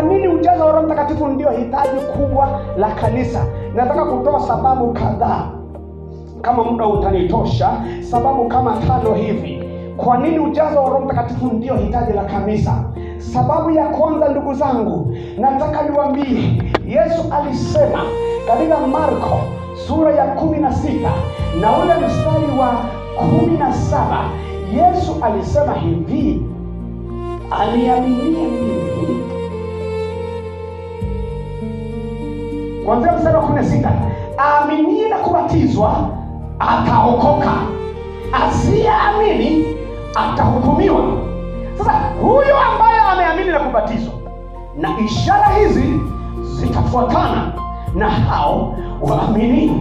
Kwa nini ujazo wa Roho Mtakatifu ndio hitaji kubwa la kanisa? Nataka kutoa sababu kadhaa, kama muda utanitosha, sababu kama 5 hivi. Kwa nini ujazo wa Roho Mtakatifu ndio hitaji la kanisa? Sababu ya kwanza, ndugu zangu, nataka niwaambie, Yesu alisema katika Marko sura ya 16 na ule mstari wa 17, Yesu alisema hivi, aniaminie mimi, kuanzia mstari wa 16, aaminie na kubatizwa ataokoka, asiyeamini atahukumiwa. Sasa huyo ambaye ameamini na kubatizwa, na ishara hizi zitafuatana na hao waaminio,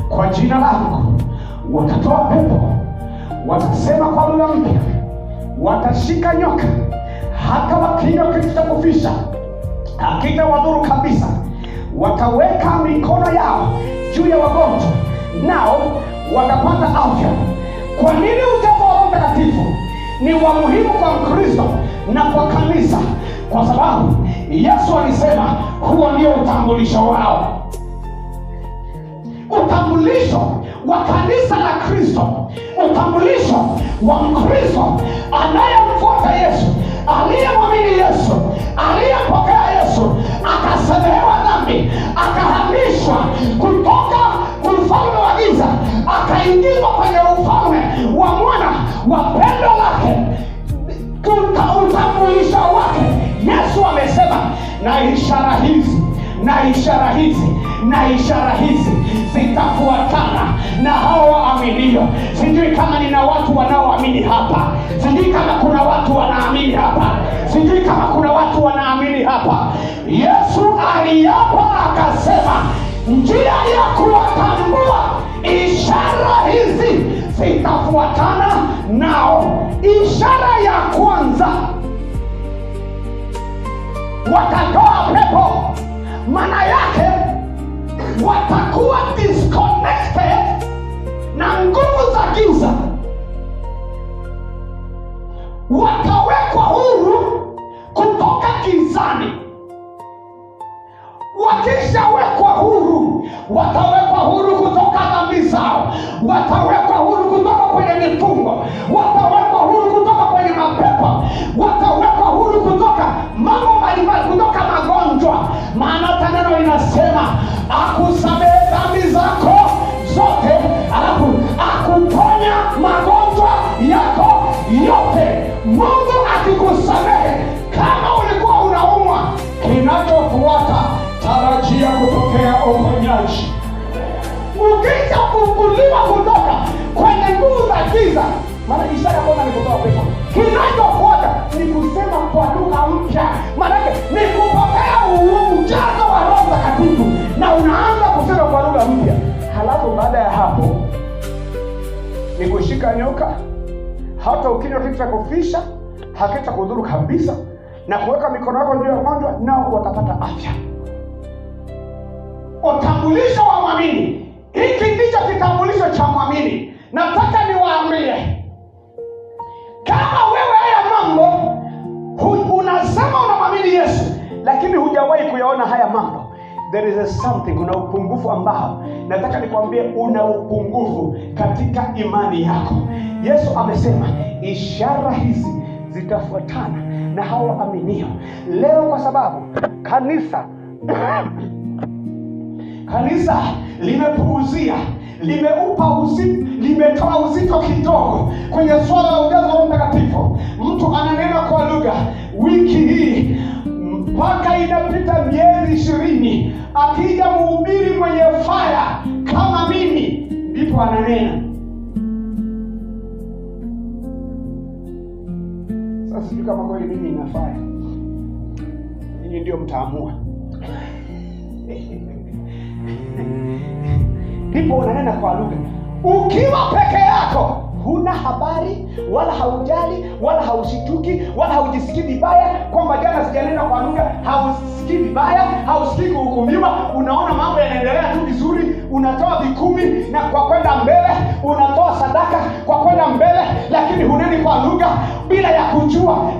kwa jina langu watatoa pepo, watasema kwa lugha mpya, watashika nyoka, hata wakinywa kitu cha kufisha hakitawadhuru kabisa, wataweka mikono yao juu ya wagonjwa nao watapata afya. Kwa nini ujazo wa Roho Mtakatifu ni wa muhimu kwa Mkristo na kwa kanisa? Kwa sababu Yesu alisema huo ndio utambulisho wao. Utambulisho wa kanisa la Kristo, utambulisho wa Mkristo anayemfuata Yesu, aliyemwamini Yesu, aliyepokea Yesu, akasamehewa dhambi, akahamishwa kutoka ufalme wa giza akaingizwa kwenye ufalme wa mwana wa pendo lake. Utambulisho wake, Yesu amesema, na ishara hizi na ishara hizi na ishara hizi zitafuatana na hao waaminio. Sijui kama nina watu wanaoamini hapa, sijui kama kuna watu wanaamini hapa, sijui kama kuna watu wanaamini hapa. Yesu aliapa akasema, njia ya kuwatambua, ishara hizi zitafuatana nao. Ishara ya kwanza, watatoa pepo. Maana yake watakuwa disconnected na nguvu za giza, watawekwa huru kutoka gizani. Wakishawekwa huru, watawekwa huru kutoka dhambi zao, watawekwa huru kutoka kwenye mifungo, watawekwa huru kutoka kwenye mapepo, watawekwa huru kutoka mambo mbalimbali, kutoka magonjwa. Maana neno linasema akusamehe dhambi zako zote, alafu akuponya magonjwa yako yote. Mungu akikusamehe, kama ulikuwa unaumwa, kinachofuata tarajia kupokea uponyaji. Ukisha kufunguliwa kutoka kwenye nguvu za giza, maana ishara kwanza ni kutoa pepo, kinachofuata ni kusema kwa lugha mpya. Maana ni kupokea ujazo wa Roho Mtakatifu, na unaanza kusema kwa lugha mpya. Halafu baada ya hapo ni kushika nyoka, hata ukinywa kitu cha kufisha hakitakudhuru kabisa, na kuweka mikono yako juu ya wagonjwa nao watapata afya. Utambulisho wa mwamini. Hiki ndicho kitambulisho cha mwamini. Nataka niwaambie, kama wewe haya mambo unasema unamwamini Yesu, lakini hujawahi kuyaona haya mambo, there is a something, kuna upungufu ambao nataka nikwambie, una upungufu katika imani yako. Yesu amesema ishara hizi zitafuatana na hao waaminio. Leo kwa sababu kanisa limepuuzia, limetoa uzito kidogo kwenye swala la ujazo wa Mtakatifu. Mtu ananena kwa lugha wiki hii mpaka inapita miezi 20, akija mhubiri mwenye faya kama mimi, ndipo ananena. Sasa sijui kama kweli mimi inafaya. Ninyi ndio mtaamua. Ndipo unanena kwa lugha ukiwa peke yako, huna habari wala haujali wala haushituki wala haujisikii vibaya kwamba jana sijanena kwa lugha. Hausikii vibaya, hausikii kuhukumiwa, unaona mambo yanaendelea tu vizuri. Unatoa 10 na kwa kwenda mbele, unatoa sadaka kwa kwenda mbele, lakini huneni kwa lugha bila ya kujua.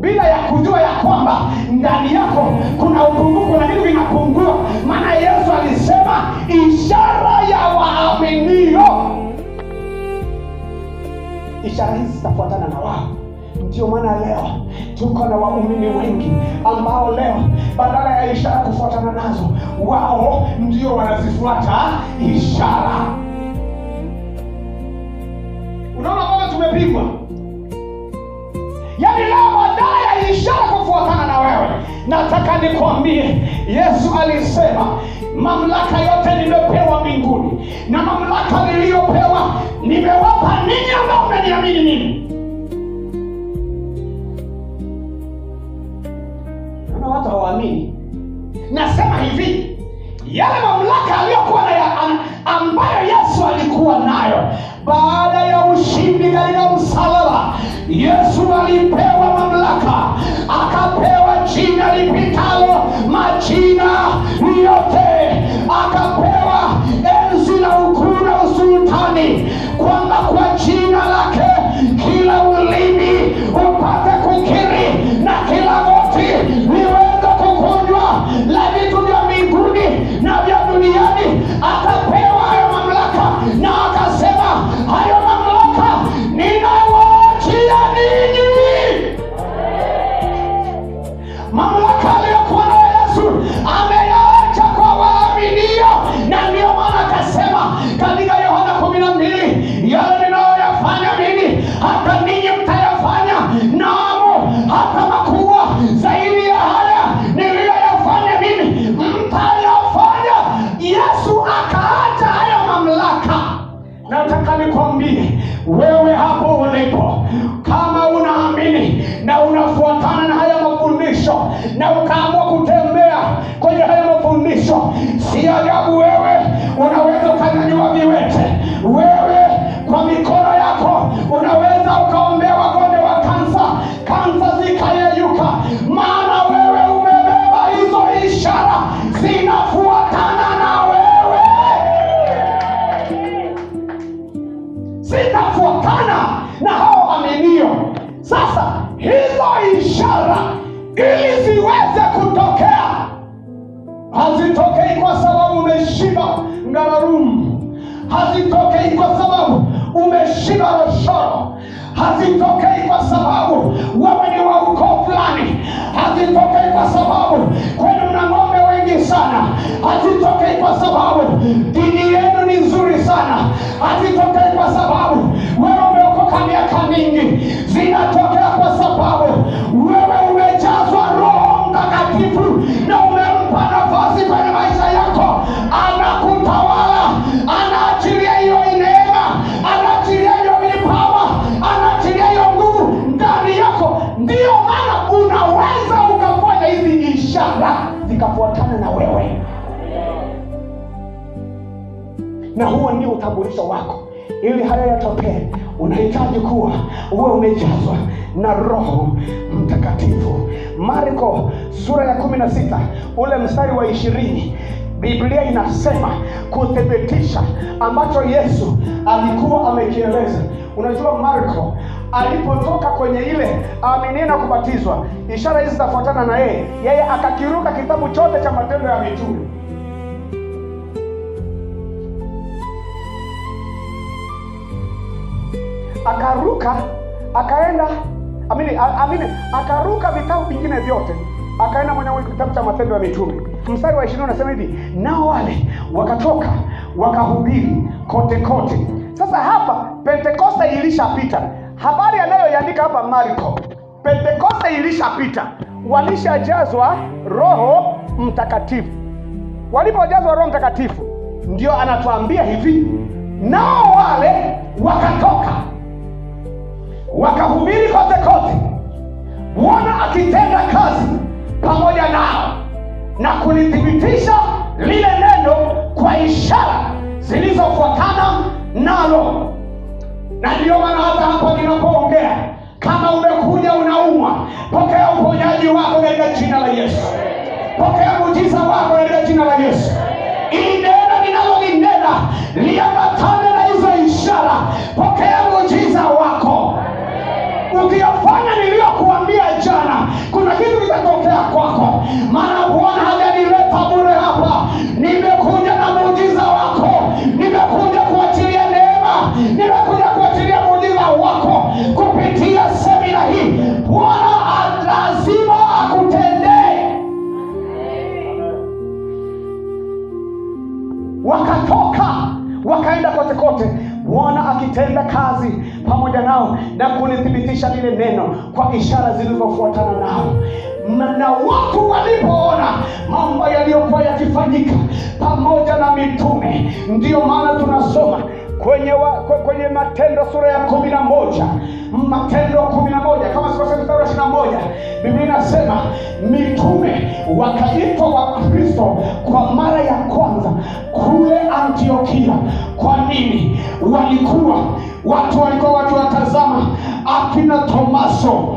bila ya kujua ya kwamba ndani yako kuna upungufu na kitu kinapungua. Maana Yesu alisema ishara ya waaminio, ishara hizi zitafuatana na wao. Ndio maana leo tuko na waumini wengi ambao leo badala ya ishara kufuatana nazo, wao ndio wanazifuata ishara. Unaona kama tumepigwa? Yaani leo badala ya ishara kufuatana na wewe, nataka nikwambie Yesu alisema mamlaka yote nimepewa mbinguni, na mamlaka niliyopewa nimewapa ninyi ambao mnaniamini mimi. Na watu hawaamini. Nasema hivi, yale mamlaka aliyokuwa nayo ambayo Yesu alikuwa nayo baada ya ushindi katika msalaba, Yesu alipewa mamlaka, akapewa jina lipitalo majina yote, akapewa enzi na ukuu na usultani, kwamba kwa jina lake kila ulimi upate kukiri na kila goti liweze kukunjwa, la vitu vya mbinguni na vya duniani. Akapewa hayo mamlaka na akasema, hayo mamlaka ninawaachia ninyi. Mamlaka aliyokuwa na Yesu ameyaacha kwa waaminio, na ndio maana akasema katika Yohana 12, yale ninayoyafanya mimi hata ninyi mtayafanya, naam hata makubwa zaidi ya haya niliyoyafanya mimi mtayafanya. Yesu akaacha hayo mamlaka. Nataka nikwambie wewe hapo ulipo, kama unaamini na unafuatana na haya mafundisho na ukaamua kutembea kwenye haya mafundisho, si ajabu wewe unaweza ukanyanyua viwete. Wewe kwa mikono yako unaweza ukaombea wagonjwa wa kansa zikayeyuka, maana wewe umebeba hizo ishara zinafuatana na wewe, zitafuatana na hao aminio. Sasa hizo ishara ili ziweze kutokea, hazitokei kwa sababu umeshiba ngararumu, hazitokei kwa sababu umeshiba roshoro, hazitokei kwa sababu wewe ni wa ukoo fulani, hazitokei kwa sababu kwenu mna ng'ombe wengi sana, hazitokei kwa sababu dini yenu ni nzuri sana, hazitokei kwa sababu wewe umeokoka miaka mingi. Zinatokea kwa sababu wewe umejazwa Roho Mtakatifu na umempa nafasi kwenye maisha yako, anakutawala, anaachilia hiyo neema, anaachilia hiyo vipawa, anaachilia hiyo nguvu ndani yako. Ndio maana unaweza ukafanya hizi ishara zikafuatana na wewe, na huo ndio utambulisho wako. Ili haya yatokee, unahitaji kuwa uwe umejazwa na Roho Mtakatifu. Marko sura ya 16 ule mstari wa 20, Biblia inasema kuthibitisha ambacho Yesu alikuwa amekieleza. Unajua Marko alipotoka kwenye ile aminia na kubatizwa, ishara hizi zitafuatana na yeye akakiruka kitabu chote cha Matendo ya Mitume. Akaruka akaenda akaruka vitabu vingine vyote, akaenda mwenye kitabu cha Matendo ya Mitume. Mstari wa 20 unasema hivi, nao wale wakatoka wakahubiri kote kote. Sasa hapa Pentekoste ilishapita. Habari anayoiandika hapa Marko, Pentekoste ilishapita, walishajazwa Roho Mtakatifu. Walipojazwa Roho Mtakatifu, ndio anatuambia hivi, nao wale wakatoka wakahubiri kote kote, Bwana akitenda kazi pamoja nao na kulithibitisha lile neno kwa ishara zilizofuatana nalo. Na ndio maana hata hapa ninapoongea, kama umekuja unaumwa, pokea uponyaji wako katika jina la Yesu. Pokea muujiza wako katika jina la Yesu. Ili neno ninalolinena liambatane na hizo ishara. Pokea muujiza wako. Ukiyafanya niliyokuambia jana, akitenda kazi pamoja nao na kulithibitisha lile neno kwa ishara zilizofuatana nao. Na watu walipoona mambo yaliyokuwa yakifanyika pamoja na mitume, ndio maana tunasoma kwenye Matendo sura ya 11, Matendo 11 kama sikose mstari 21, Biblia inasema mitume wakaitwa Wakristo kwa mara ya kwanza kule Antiokia. Kwa nini? Watu walikuwa wakiwatazama akina Tomaso,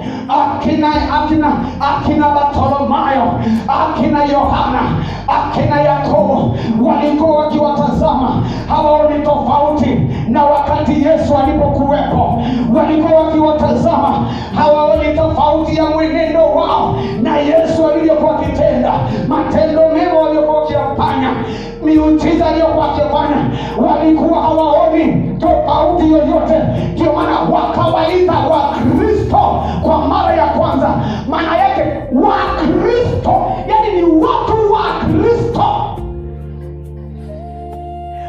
akina Bartolomayo, akina Yohana, akina Yakobo. Walikuwa wakiwatazama hawaoni tofauti na wakati Yesu alipokuwepo. Walikuwa wakiwatazama hawaoni tofauti ya mwenendo wao na Yesu aliyokuwa akitenda, matendo mema aliyokuwa akiyafanya, miujiza aliyokuwa akifanya. Walikuwa hawaoni tofauti yoyote. Ndio maana wakawaita Wakristo kwa mara ya kwanza. Maana yake Wakristo, yani ni watu wa Kristo.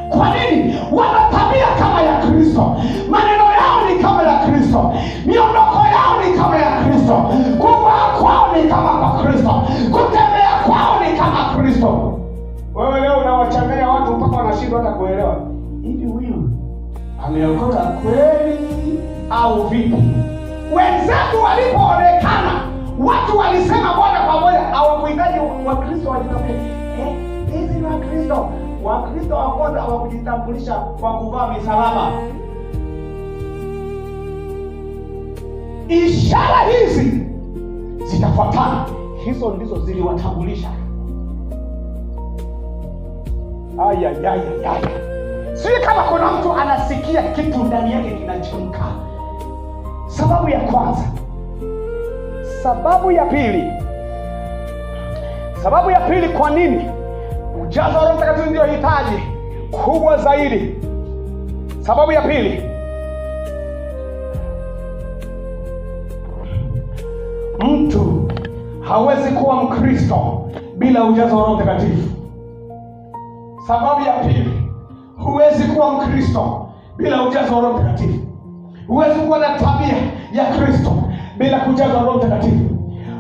Kwa nini? Wana tabia kama ya Kristo, maneno yao ni kama ya Kristo, miondoko yao ni kama ya Kristo, kuvaa kwao ni kama kwa Kristo, kutembea kwao ni kama Kristo. Wewe leo unawachanganya watu mpaka wanashindwa hata kuelewa, hivi huyu ameokoka kweli au vipi? Wenzetu walipoonekana, watu walisema moja kwa moja, hawakuhitaji Wakristo wajitambulishe. Hizi ni Wakristo. Wakristo wa kwanza hawakujitambulisha kwa kuvaa misalaba. Ishara hizi zitafuatana, hizo ndizo ziliwatambulisha. Sio kama kuna mtu anasikia kitu ndani yake kinachemka. Sababu ya kwanza. Sababu ya pili kwa nini ujazo wa Roho Mtakatifu ndio hitaji kubwa zaidi? Sababu ya pili, mtu hawezi kuwa Mkristo bila ujazo wa Roho Mtakatifu. Sababu ya pili, huwezi kuwa Mkristo bila ujazo wa Roho Mtakatifu. Huwezi kuwa na tabia ya Kristo bila kujazwa Roho Mtakatifu.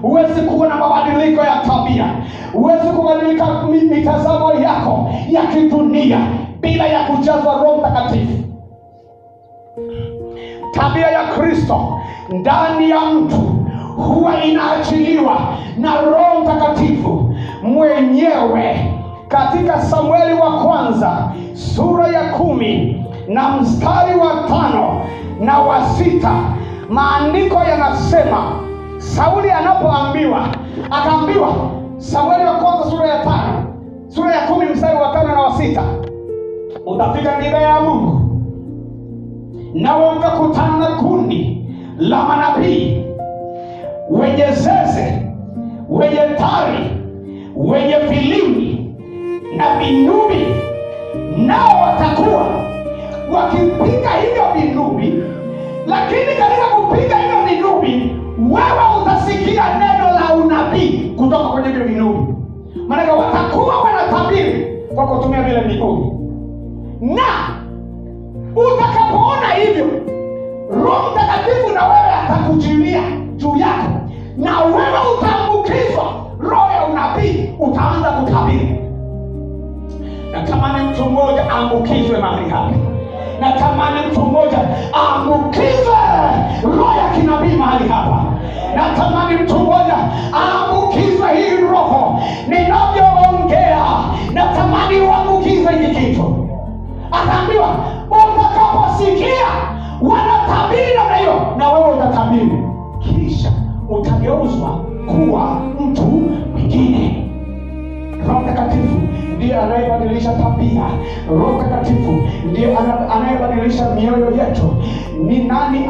Huwezi kuwa na mabadiliko ya tabia, huwezi kubadilika mitazamo yako ya kidunia bila ya kujazwa Roho Mtakatifu. Tabia ya Kristo ndani ya mtu huwa inaachiliwa na Roho Mtakatifu mwenyewe. Katika Samueli wa kwanza sura ya 10 na mstari wa 5 na wa 6, maandiko yanasema Sauli anapoambiwa, akaambiwa, Samueli wa kwanza sura ya 10 mstari wa 5 na wa 6, utafika Gibea ya Mungu nawe utakutana na kundi la manabii wenye zeze, wenye tari, wenye filimbi na vinubi, nao watakuwa wakipiga hivyo vinubi. Lakini katika kupiga hivyo vinubi, wewe utasikia neno la unabii kutoka kwenye hivyo vinubi. Maana watakuwa wanatabiri kwa kutumia vile vinubi. Na utakapoona hivyo, Roho Mtakatifu na wewe atakujilia juu yako, na wewe utaambukizwa roho ya unabii, utaanza kutabiri. Natamani mtu mmoja aambukizwe mahali hapa. Natamani mtu mmoja aambukizwe roho ya kinabii mahali hapa. Natamani mtu mmoja aambukizwe hii roho ninavyoongea. Natamani uambukizwe hiki kitu. Ataambiwa utakaposikia wanatabiri namna hiyo, na wewe utatabiri, kisha utageuzwa kuwa mtu mwingine. Roho Mtakatifu ndiye anayebadilisha tabia. Roho Mtakatifu ndiye anayebadilisha mioyo yetu. Ni nani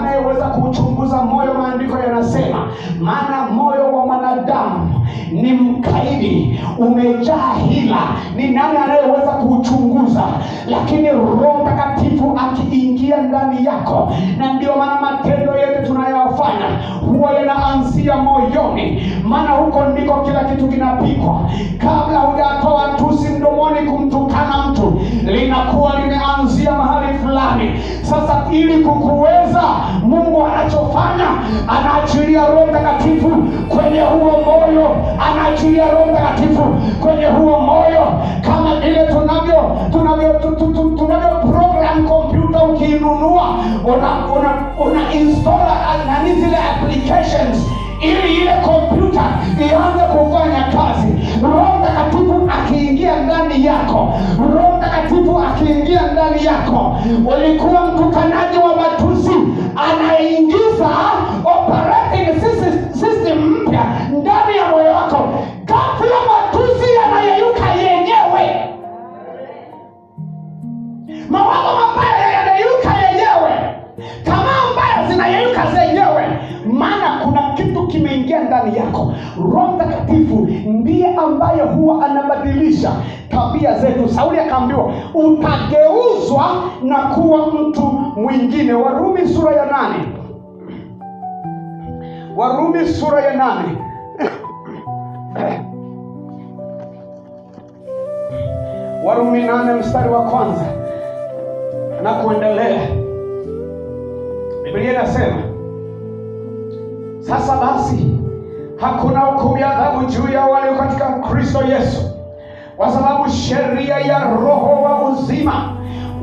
anayeweza kuchunguza moyo? Maandiko yanasema, maana moyo wa mwanadamu ni mkaidi, umejaa hila. Ni nani anayeweza kuchunguza? Lakini Roho Mtakatifu akiingia ndani yako, na ndio maana matendo yetu tunayofanya huwa yanaanzia moyoni, maana huko ndiko kila kitu kinapikwa. Kabla hujatoa tusi mdomoni kumtukana mtu, linakuwa limeanzia mahali fulani. ndani. Sasa ili kukuweza, Mungu anachofanya, anaachilia Roho Mtakatifu kwenye huo moyo, anaachilia Roho Mtakatifu kwenye huo moyo, kama vile tunavyo program computer. Ukiinunua una install nani zile applications ili ile kompyuta ianze kufanya kazi. Roho Mtakatifu akiingia ndani yako, Roho Mtakatifu akiingia ndani yako, ulikuwa mtukanaji wa matusi, anaingiza operating system mpya ndani ya moyo wako. Ghafla matusi yanayeyuka yenyewe, mawazo mabaya yanayeyuka yenyewe, tamaa mbaya zinayeyuka zenyewe, maana kuna kitu kimeingia ndani yako. Roho Mtakatifu ndiye ambaye huwa anabadilisha tabia zetu. Sauli akaambiwa utageuzwa na kuwa mtu mwingine. Warumi sura ya 8. Warumi sura ya 8. Warumi 8 mstari wa kwanza na kuendelea. Biblia inasema, sasa basi hakuna hukumu ya adhabu juu ya wale katika Kristo Yesu, kwa sababu sheria ya Roho wa uzima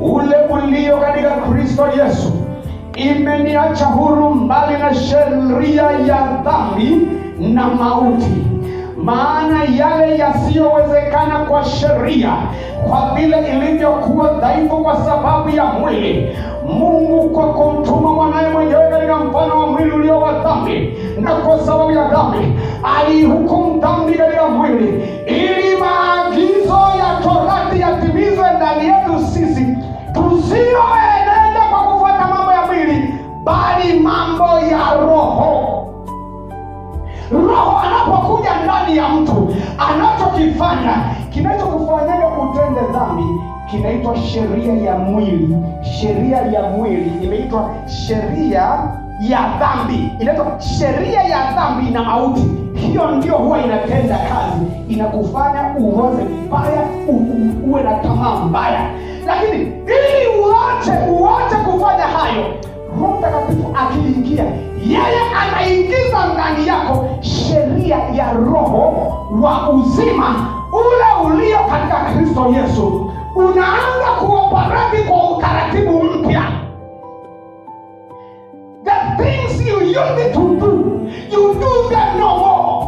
ule ulio katika Kristo Yesu imeniacha huru mbali na sheria ya dhambi na mauti. Maana yale yasiyowezekana kwa sheria, kwa vile ilivyokuwa dhaifu kwa sababu ya mwili, Mungu kwa kumtuma mwanaye mwenyewe katika mfano wa mwili ulio wa dhambi, na kwa sababu ya dhambi alihukumu dhambi katika mwili, ili maagizo ya torati yatimizwe ndani yetu sisi tusioenenda kwa kufuata mambo ya mwili, bali mambo ya Roho. Roho anapokuja ndani ya mtu, anachokifanya, kinachokufanyaga utende dhambi, kinaitwa sheria ya mwili. Sheria ya mwili imeitwa sheria ya dhambi, inaitwa sheria ya dhambi na mauti. Hiyo ndio huwa inatenda kazi, inakufanya uoze mbaya, uwe na tamaa mbaya. Lakini ili uache kufanya hayo, Roho Mtakatifu akiingia, yeye anaingiza ndani yako sheria ya Roho wa uzima ule ulio katika Kristo Yesu. Unaanza kuoperate kwa utaratibu mpya. The things you used to do, you do them no more.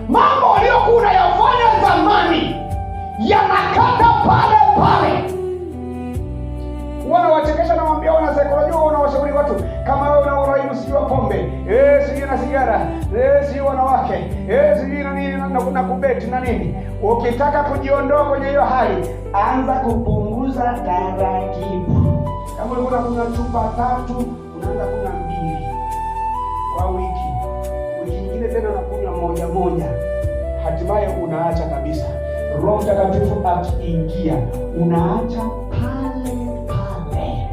Mambo aliyokuwa unayafanya zamani yanakata pale pale. Wanawachekesha na mwambia wana saikolojia, wanawashauri watu kama wewe unauraibu sijua pombe, sijui na sigara, sijui wanawake, sijui na nini na kubeti na nini. Ukitaka kujiondoa kwenye hiyo hali, anza kupunguza taratibu. Kama ulikuwa unakunywa chupa 3, unaanza kunywa 2 kwa wiki. Wiki nyingine tena unakunywa moja. Hatimaye unaacha kabisa. Roho Mtakatifu akiingia, unaacha pale pale.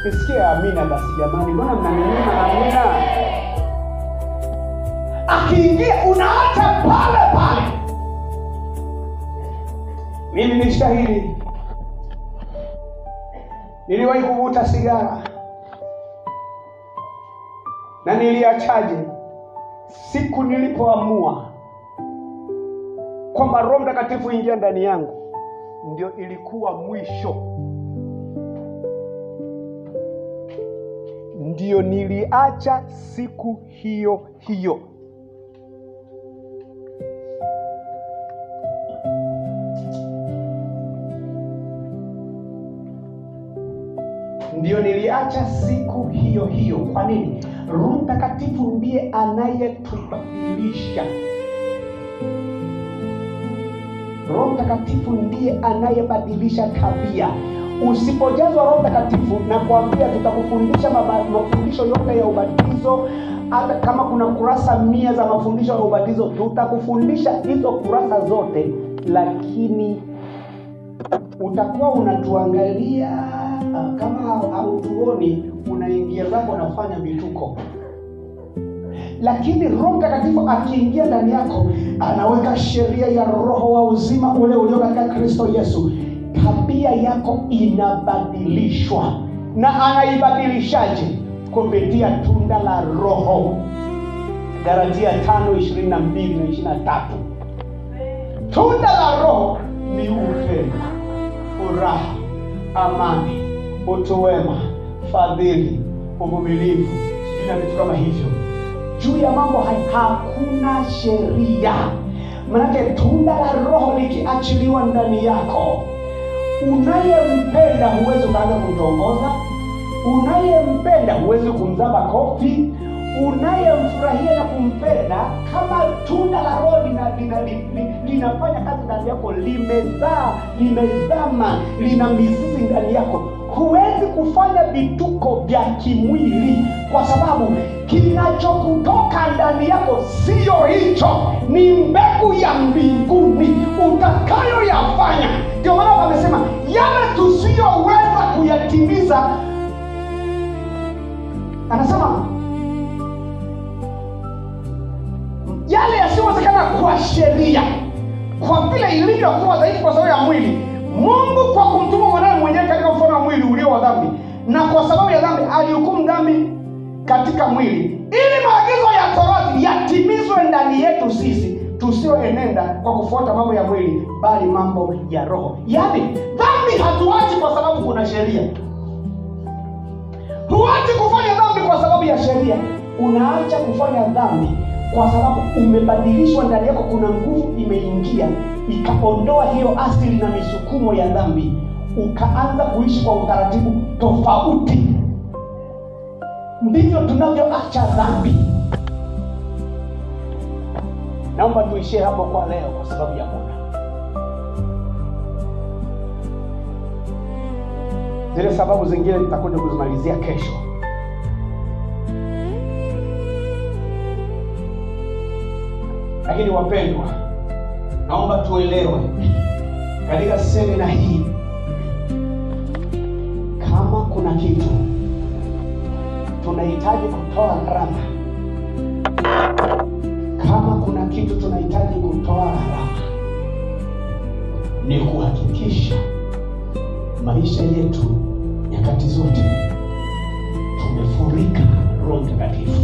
Nisikie amina basi jamani. Mbona mnaniona amina? Akiingia unaacha pale pale. Mimi ni shahidi. Niliwahi kuvuta sigara na niliachaje siku nilipoamua kwamba Roho Mtakatifu ingia ndani yangu. Ndio ilikuwa mwisho. Ndio niliacha siku hiyo hiyo. Ndio niliacha siku hiyo hiyo. Kwa nini? Roho Mtakatifu ndiye anayetubadilisha. Roho Mtakatifu ndiye anayebadilisha tabia. Usipojazwa Roho Mtakatifu, na kuambia tutakufundisha mafundisho yote ya ubatizo. Hata kama kuna kurasa 100 za mafundisho ya ubatizo, tutakufundisha hizo kurasa zote, lakini utakuwa unatuangalia kama hautuoni, unaingia zako unafanya vituko. Lakini Roho Mtakatifu akiingia ndani yako, anaweka sheria ya roho wa uzima ule ulio katika Kristo Yesu. Tabia yako inabadilishwa. Na anaibadilishaje? Kupitia tunda la Roho. Galatia 5:22 na 23. Tunda la Roho ni upendo, furaha, amani, utu wema, fadhili, uvumilivu, na vitu kama hivyo. Juu ya mambo hakuna sheria. Maana tunda la Roho likiachiliwa ndani yako, unayempenda huwezi kuanza kumtongoza, unayempenda huwezi kumzaba kofi, unayemfurahia na kumpenda, kama tunda la Roho linafanya kazi ndani yako, limezama, lina mizizi ndani yako, huwezi kufanya vituko vya kimwili, kwa sababu kinachokutoka ndani yako sio hicho, ni mbegu ya mbinguni utakayoyafanya. Ndio maana wamesema yale tusiyoweza kuyatimiza, anasema yale yasiyowezekana kwa sheria, kwa vile ilivyokuwa dhaifu kwa sababu ya mwili, Mungu kwa kumtuma mwanawe mwenyewe katika mfano wa mwili ulio wa dhambi, na kwa sababu ya dhambi alihukumu dhambi katika mwili, ili maagizo ya Torati yatimizwe ndani yetu sisi tusioenenda kwa kufuata mambo ya mwili, bali mambo ya Roho. Yaani dhambi hatuachi kwa sababu kuna sheria. Huachi kufanya dhambi kwa sababu ya sheria. Unaacha kufanya dhambi kwa sababu umebadilishwa ndani yako, kuna nguvu imeingia ikaondoa hiyo asili na misukumo ya dhambi, ukaanza kuishi kwa utaratibu tofauti. Ndivyo tunavyoacha dhambi. Naomba tuishie hapo kwa leo kwa sababu ya muda. Zile sababu zingine nitakuja kuzimalizia kesho. Lakini wapendwa, naomba tuelewe katika semina hii, kama kuna kitu tunahitaji kutoa gharama, kama kuna kitu tunahitaji kutoa gharama, ni kuhakikisha maisha yetu nyakati zote tumefurika Roho Mtakatifu.